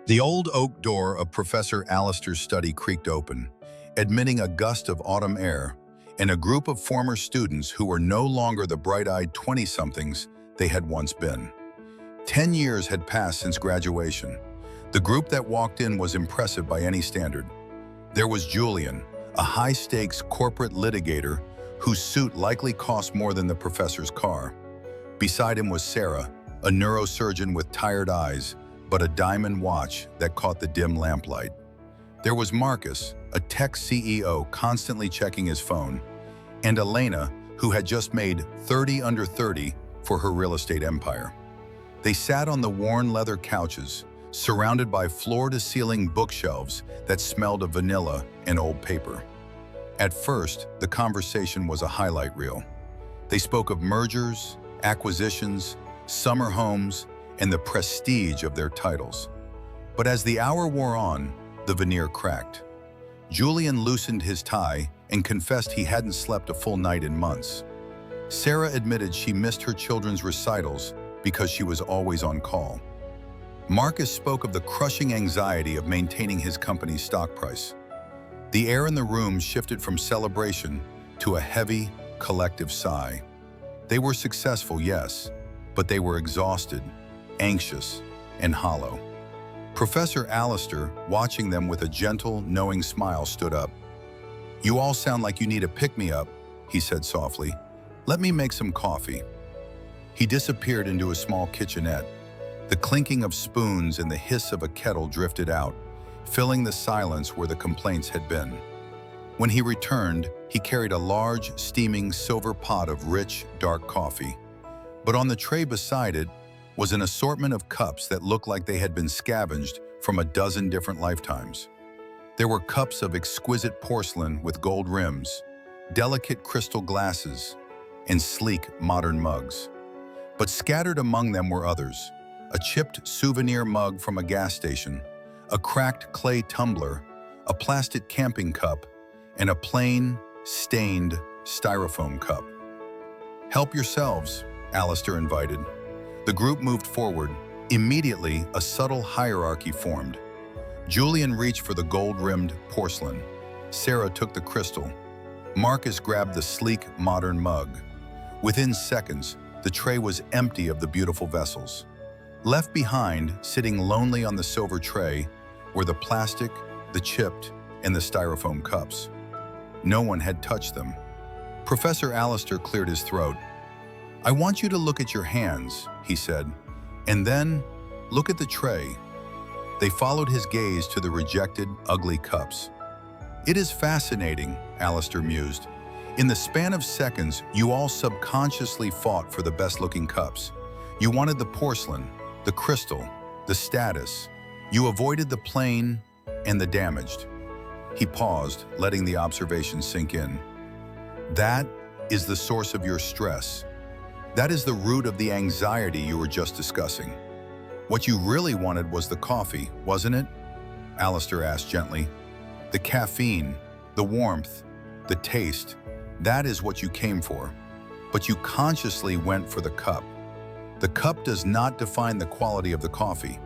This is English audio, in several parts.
The old oak door of Professor Allister's study creaked open, admitting a gust of autumn air and a group of former students who were no longer the bright-eyed 20-somethings they had once been. 10 years had passed since graduation. The group that walked in was impressive by any standard. There was Julian, a high-stakes corporate litigator whose suit likely cost more than the professor's car. Beside him was Sarah, a neurosurgeon with tired eyes, but a diamond watch that caught the dim lamplight. There was Marcus, a tech CEO constantly checking his phone, and Elena, who had just made 30 under 30 for her real estate empire. They sat on the worn leather couches, surrounded by floor-to-ceiling bookshelves that smelled of vanilla and old paper. At first, the conversation was a highlight reel. They spoke of mergers, acquisitions, summer homes, and the prestige of their titles. But as the hour wore on, the veneer cracked. Julian loosened his tie and confessed he hadn't slept a full night in months. Sarah admitted she missed her children's recitals because she was always on call. Marcus spoke of the crushing anxiety of maintaining his company's stock price. The air in the room shifted from celebration to a heavy, collective sigh. They were successful, yes, but they were exhausted, anxious, and hollow. Professor Allister, watching them with a gentle, knowing smile, stood up. "You all sound like you need a pick-me-up," he said softly. "Let me make some coffee." He disappeared into a small kitchenette. The clinking of spoons and the hiss of a kettle drifted out, filling the silence where the complaints had been. When he returned, he carried a large, steaming silver pot of rich, dark coffee. But on the tray beside it was an assortment of cups that looked like they had been scavenged from a dozen different lifetimes. There were cups of exquisite porcelain with gold rims, delicate crystal glasses, and sleek, modern mugs. But scattered among them were others: a chipped souvenir mug from a gas station, a cracked clay tumbler, a plastic camping cup, and a plain, stained styrofoam cup. "Help yourselves," Allister invited. The group moved forward. Immediately, a subtle hierarchy formed. Julian reached for the gold-rimmed porcelain. Sarah took the crystal. Marcus grabbed the sleek, modern mug. Within seconds, the tray was empty of the beautiful vessels. Left behind, sitting lonely on the silver tray, were the plastic, the chipped, and the styrofoam cups. No one had touched them. Professor Allister cleared his throat. "I want you to look at your hands," he said, "and then look at the tray." They followed his gaze to the rejected, ugly cups. "It is fascinating," Allister mused. "In the span of seconds, you all subconsciously fought for the best-looking cups. You wanted the porcelain, the crystal, the status. You avoided the plain and the damaged." He paused, letting the observation sink in. "That is the source of your stress. That is the root of the anxiety you were just discussing. What you really wanted was the coffee, wasn't it?" Allister asked gently. "The caffeine, the warmth, the taste, that is what you came for. But you consciously went for the cup. The cup does not define the quality of the coffee.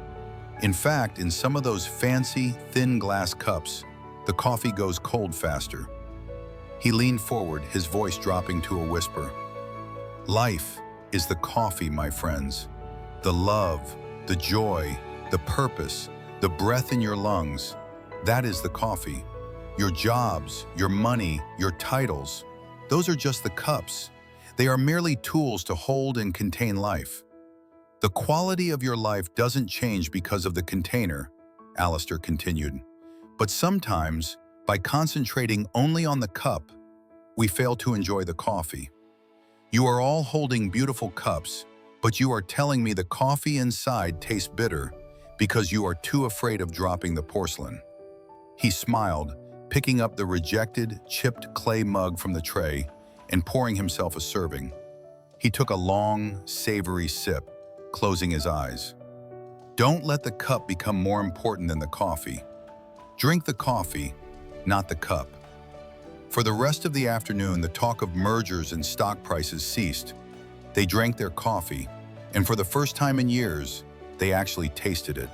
In fact, in some of those fancy, thin glass cups, the coffee goes cold faster." He leaned forward, his voice dropping to a whisper. "Life is the coffee, my friends. The love, the joy, the purpose, the breath in your lungs, that is the coffee. Your jobs, your money, your titles, those are just the cups. They are merely tools to hold and contain life. The quality of your life doesn't change because of the container," Allister continued. "But sometimes, by concentrating only on the cup, we fail to enjoy the coffee. You are all holding beautiful cups, but you are telling me the coffee inside tastes bitter because you are too afraid of dropping the porcelain." He smiled, picking up the rejected, chipped clay mug from the tray and pouring himself a serving. He took a long, savory sip, closing his eyes. "Don't let the cup become more important than the coffee. Drink the coffee, not the cup." For the rest of the afternoon, the talk of mergers and stock prices ceased. They drank their coffee, and for the first time in years, they actually tasted it.